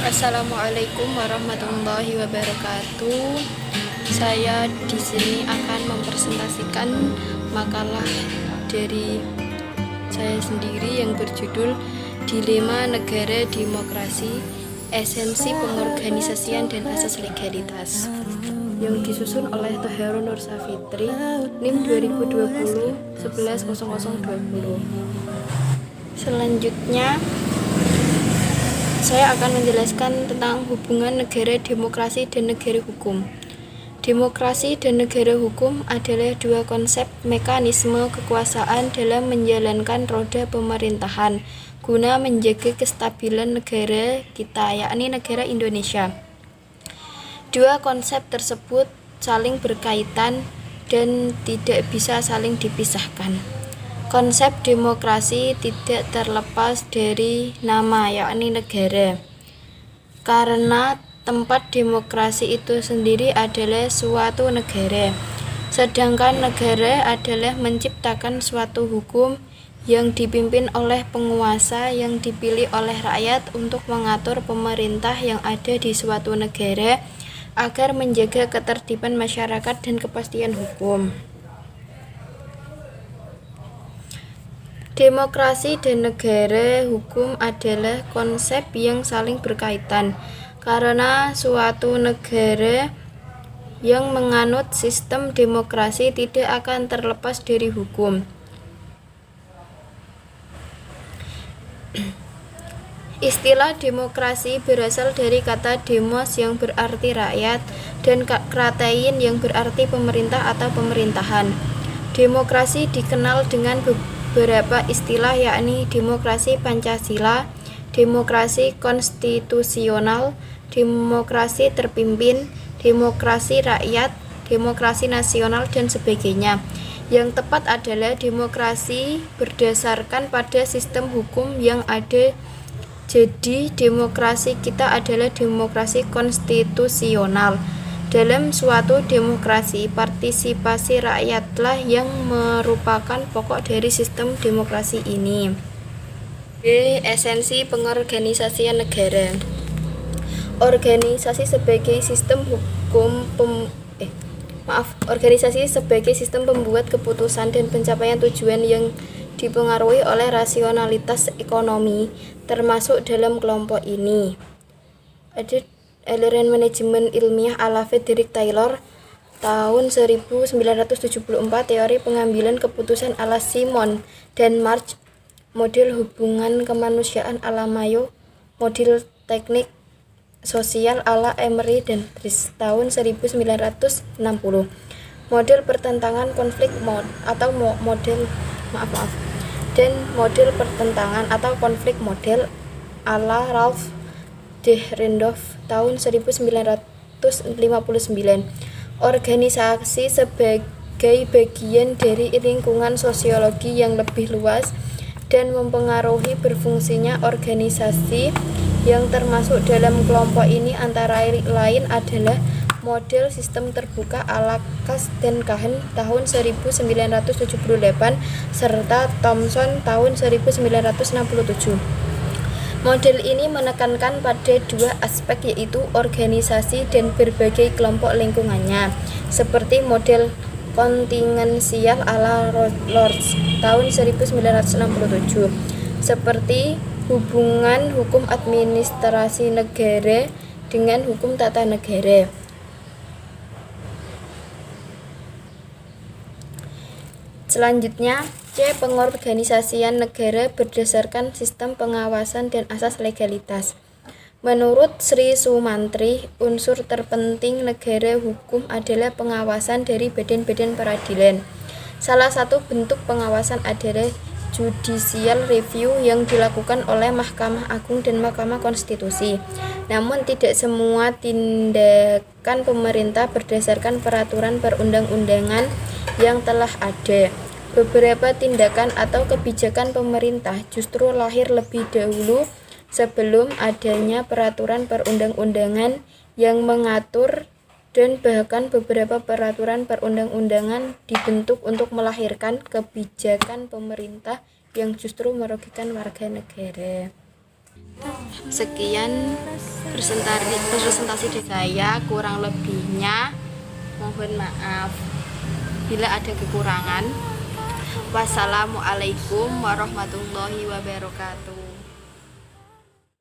Assalamualaikum warahmatullahi wabarakatuh. Saya di sini akan mempresentasikan makalah dari saya sendiri yang berjudul Dilema Negara Demokrasi, Esensi Pengorganisasian dan Asas Legalitas, yang disusun oleh Tohero Nur Safitri, NIM 2020 110020. Selanjutnya saya akan menjelaskan tentang hubungan negara demokrasi dan negara hukum. Demokrasi dan negara hukum adalah dua konsep mekanisme kekuasaan dalam menjalankan roda pemerintahan guna menjaga kestabilan negara kita, yakni negara Indonesia. Dua konsep tersebut saling berkaitan dan tidak bisa saling dipisahkan. Konsep demokrasi tidak terlepas dari nama, yakni negara, karena tempat demokrasi itu sendiri adalah suatu negara, sedangkan negara adalah menciptakan suatu hukum yang dipimpin oleh penguasa yang dipilih oleh rakyat untuk mengatur pemerintah yang ada di suatu negara agar menjaga ketertiban masyarakat dan kepastian hukum. Demokrasi dan negara hukum adalah konsep yang saling berkaitan, karena suatu negara yang menganut sistem demokrasi tidak akan terlepas dari hukum. Istilah demokrasi berasal dari kata demos yang berarti rakyat dan kratein yang berarti pemerintah atau pemerintahan. Demokrasi dikenal dengan beberapa istilah, yakni demokrasi Pancasila, demokrasi konstitusional, demokrasi terpimpin, demokrasi rakyat, demokrasi nasional, dan sebagainya. Yang tepat adalah demokrasi berdasarkan pada sistem hukum yang ada. Jadi demokrasi kita adalah demokrasi konstitusional. Dalam suatu demokrasi, partisipasi rakyatlah yang merupakan pokok dari sistem demokrasi ini. Esensi pengorganisasian negara. Organisasi sebagai sistem organisasi sebagai sistem pembuat keputusan dan pencapaian tujuan yang dipengaruhi oleh rasionalitas ekonomi, termasuk dalam kelompok ini ada aliran manajemen ilmiah ala Frederick Taylor tahun 1974, teori pengambilan keputusan ala Simon dan March, model hubungan kemanusiaan ala Mayo, model teknik sosial ala Emery dan Driss tahun 1960, model pertentangan konflik dan model pertentangan atau konflik model ala Ralph Dahrendorf tahun 1959. Organisasi sebagai bagian dari lingkungan sosiologi yang lebih luas dan mempengaruhi berfungsinya organisasi yang termasuk dalam kelompok ini antara lain adalah model sistem terbuka ala Cass dan Cohen tahun 1978 serta Thomson tahun 1967. Model ini menekankan pada dua aspek, yaitu organisasi dan berbagai kelompok lingkungannya, seperti model kontingensial ala Lords tahun 1967, seperti hubungan hukum administrasi negara dengan hukum tata negara. Selanjutnya, C. Pengorganisasian negara berdasarkan sistem pengawasan dan asas legalitas. Menurut Sri Sumantri, unsur terpenting negara hukum adalah pengawasan dari badan-badan peradilan. Salah satu bentuk pengawasan adalah judicial review yang dilakukan oleh Mahkamah Agung dan Mahkamah Konstitusi. Namun tidak semua tindakan pemerintah berdasarkan peraturan perundang-undangan yang telah ada. Beberapa tindakan atau kebijakan pemerintah justru lahir lebih dahulu sebelum adanya peraturan perundang-undangan yang mengatur, dan bahkan beberapa peraturan perundang-undangan dibentuk untuk melahirkan kebijakan pemerintah yang justru merugikan warga negara. Sekian presentasi dari saya, kurang lebihnya mohon maaf bila ada kekurangan. Wassalamualaikum warahmatullahi wabarakatuh.